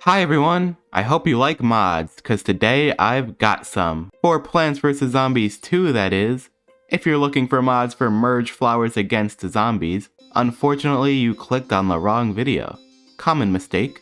Hi everyone, I hope you like mods, cause today I've got some. For Plants vs Zombies 2 that is. If you're looking for mods for merge flowers against zombies, unfortunately you clicked on the wrong video. Common mistake.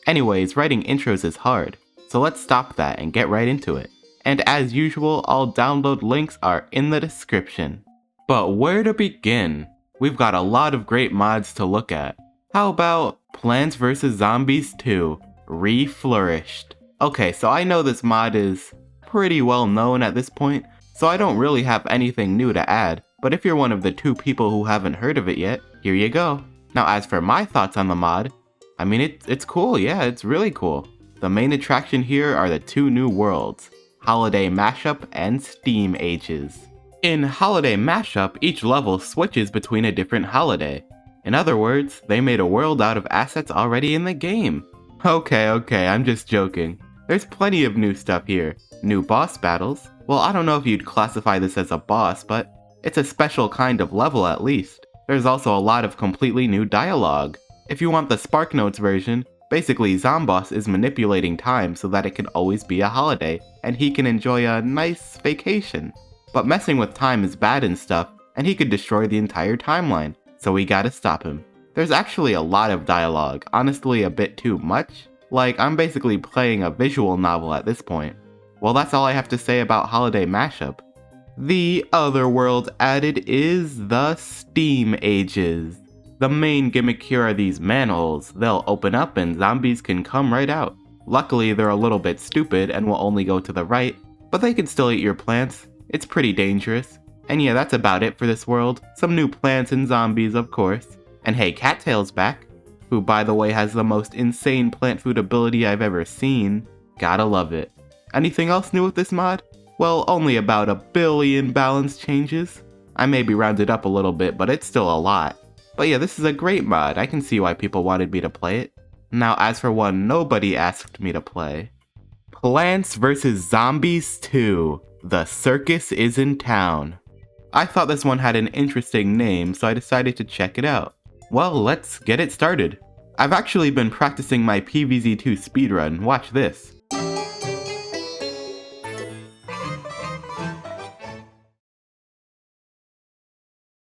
Anyways, writing intros is hard, so let's stop that and get right into it. And as usual, all download links are in the description. But where to begin? We've got a lot of great mods to look at. How about Plants vs Zombies 2? Reflourished. Okay, so I know this mod is pretty well known at this point, so I don't really have anything new to add, but if you're one of the 2 people who haven't heard of it yet, here you go. Now as for my thoughts on the mod, I mean it's cool, yeah, it's really cool. The main attraction here are the 2 new worlds, Holiday Mashup and Steam Ages. In Holiday Mashup, each level switches between a different holiday. In other words, they made a world out of assets already in the game. Okay, I'm just joking. There's plenty of new stuff here. New boss battles. Well, I don't know if you'd classify this as a boss, but it's a special kind of level at least. There's also a lot of completely new dialogue. If you want the SparkNotes version, basically Zomboss is manipulating time so that it can always be a holiday, and he can enjoy a nice vacation. But messing with time is bad and stuff, and he could destroy the entire timeline, so we gotta stop him. There's actually a lot of dialogue, honestly a bit too much. Like, I'm basically playing a visual novel at this point. Well, that's all I have to say about Holiday Mashup. The other world added is the Steam Ages. The main gimmick here are these manholes. They'll open up and zombies can come right out. Luckily, they're a little bit stupid and will only go to the right, but they can still eat your plants. It's pretty dangerous. And yeah, that's about it for this world. Some new plants and zombies, of course. And hey, Cattail's back, who by the way has the most insane plant food ability I've ever seen. Gotta love it. Anything else new with this mod? Well, only about 1 billion balance changes. I maybe rounded up a little bit, but it's still a lot. But yeah, this is a great mod. I can see why people wanted me to play it. Now as for one nobody asked me to play. Plants vs Zombies 2. The Circus is in town. I thought this one had an interesting name, so I decided to check it out. Well, let's get it started. I've actually been practicing my PvZ2 speedrun, watch this.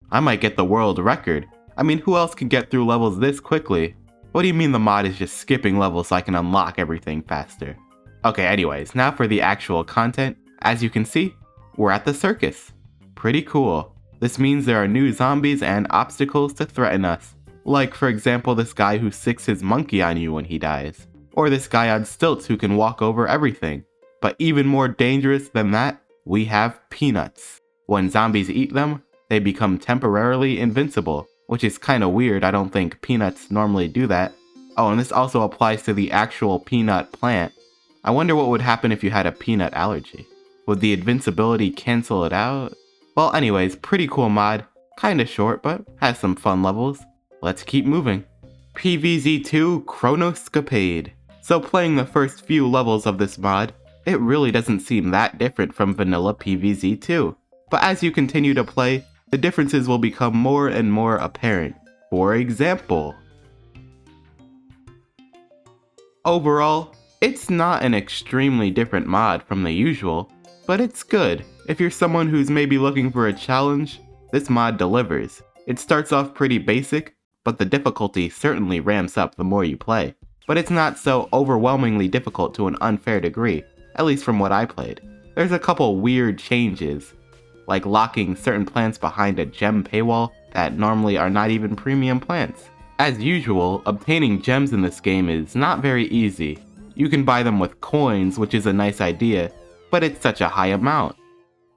I might get the world record. I mean, who else can get through levels this quickly? What do you mean the mod is just skipping levels so I can unlock everything faster? Okay, anyways, now for the actual content. As you can see, we're at the circus. Pretty cool. This means there are new zombies and obstacles to threaten us. Like for example this guy who sicks his monkey on you when he dies. Or this guy on stilts who can walk over everything. But even more dangerous than that, we have peanuts. When zombies eat them, they become temporarily invincible. Which is kinda weird, I don't think peanuts normally do that. Oh, and this also applies to the actual peanut plant. I wonder what would happen if you had a peanut allergy. Would the invincibility cancel it out? Well anyways, pretty cool mod. Kinda short, but has some fun levels. Let's keep moving. PvZ2 Chronoscapade. So playing the first few levels of this mod, it really doesn't seem that different from vanilla PvZ2. But as you continue to play, the differences will become more and more apparent. For example, overall, it's not an extremely different mod from the usual, but it's good. If you're someone who's maybe looking for a challenge, this mod delivers. It starts off pretty basic, but the difficulty certainly ramps up the more you play. But it's not so overwhelmingly difficult to an unfair degree, at least from what I played. There's a couple weird changes, like locking certain plants behind a gem paywall that normally are not even premium plants. As usual, obtaining gems in this game is not very easy. You can buy them with coins, which is a nice idea, but it's such a high amount.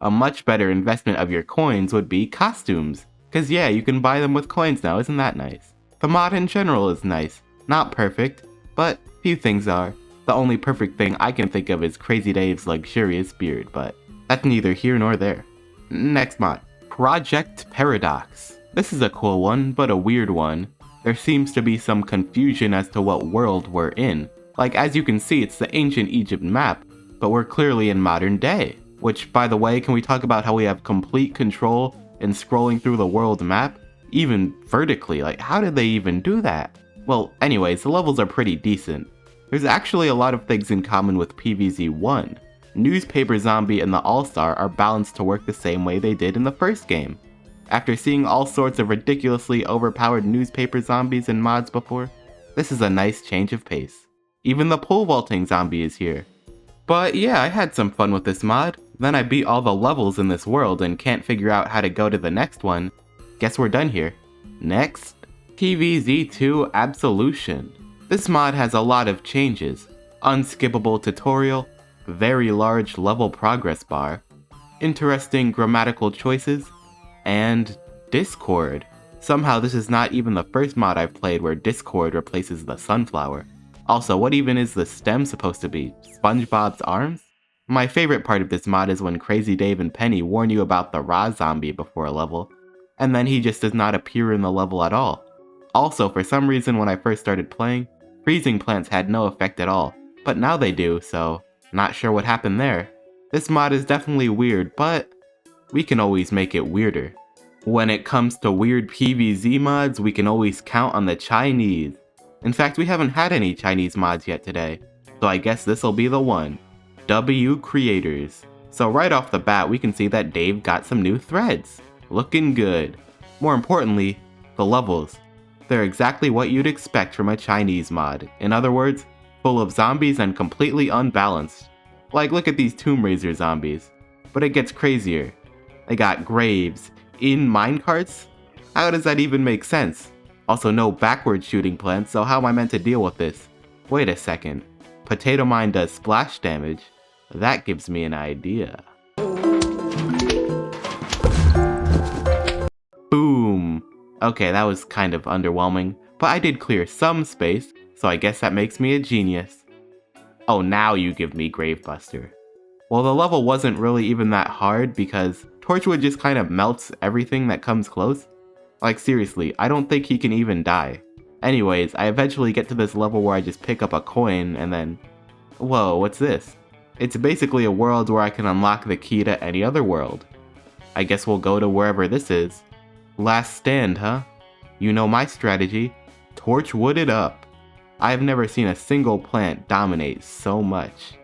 A much better investment of your coins would be costumes, cause yeah, you can buy them with coins now, isn't that nice? The mod in general is nice, not perfect, but few things are. The only perfect thing I can think of is Crazy Dave's luxurious beard, but that's neither here nor there. Next mod, Project Paradox. This is a cool one, but a weird one. There seems to be some confusion as to what world we're in. Like as you can see, it's the ancient Egypt map, but we're clearly in modern day. Which, by the way, can we talk about how we have complete control in scrolling through the world map? Even vertically, like how did they even do that? Well, anyways, the levels are pretty decent. There's actually a lot of things in common with PvZ1. Newspaper Zombie and the All-Star are balanced to work the same way they did in the first game. After seeing all sorts of ridiculously overpowered newspaper zombies in mods before, this is a nice change of pace. Even the pole vaulting zombie is here. But yeah, I had some fun with this mod. Then I beat all the levels in this world and can't figure out how to go to the next one. Guess we're done here. Next, PvZ2 Absolution. This mod has a lot of changes. Unskippable tutorial, very large level progress bar, interesting grammatical choices, and Discord. Somehow this is not even the first mod I've played where Discord replaces the sunflower. Also, what even is the stem supposed to be? SpongeBob's arms? My favorite part of this mod is when Crazy Dave and Penny warn you about the raw zombie before a level, and then he just does not appear in the level at all. Also, for some reason when I first started playing, freezing plants had no effect at all, but now they do, so not sure what happened there. This mod is definitely weird, but we can always make it weirder. When it comes to weird PvZ mods, we can always count on the Chinese. In fact, we haven't had any Chinese mods yet today, so I guess this'll be the one. Wcreators. So right off the bat, we can see that Dave got some new threads. Looking good. More importantly, the levels. They're exactly what you'd expect from a Chinese mod. In other words, full of zombies and completely unbalanced. Like, look at these Tomb Raider zombies. But it gets crazier. They got graves in minecarts? How does that even make sense? Also, no backward shooting plants, so how am I meant to deal with this? Wait a second. Potato mine does splash damage. That gives me an idea. Boom! Okay, that was kind of underwhelming, but I did clear some space, so I guess that makes me a genius. Oh, now you give me Gravebuster. Well, the level wasn't really even that hard because Torchwood just kind of melts everything that comes close. Like seriously, I don't think he can even die. Anyways, I eventually get to this level where I just pick up a coin and then... Whoa, what's this? It's basically a world where I can unlock the key to any other world. I guess we'll go to wherever this is. Last stand, huh? You know my strategy. Torchwood it up. I've never seen a single plant dominate so much.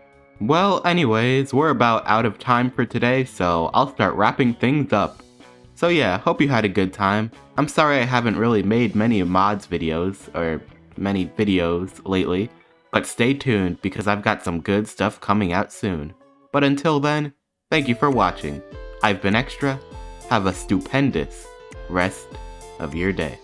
Well, anyways, we're about out of time for today, so I'll start wrapping things up. So yeah, hope you had a good time. I'm sorry I haven't really made many mods videos, or many videos lately, but stay tuned because I've got some good stuff coming out soon. But until then, thank you for watching. I've been Extra. Have a stupendous rest of your day.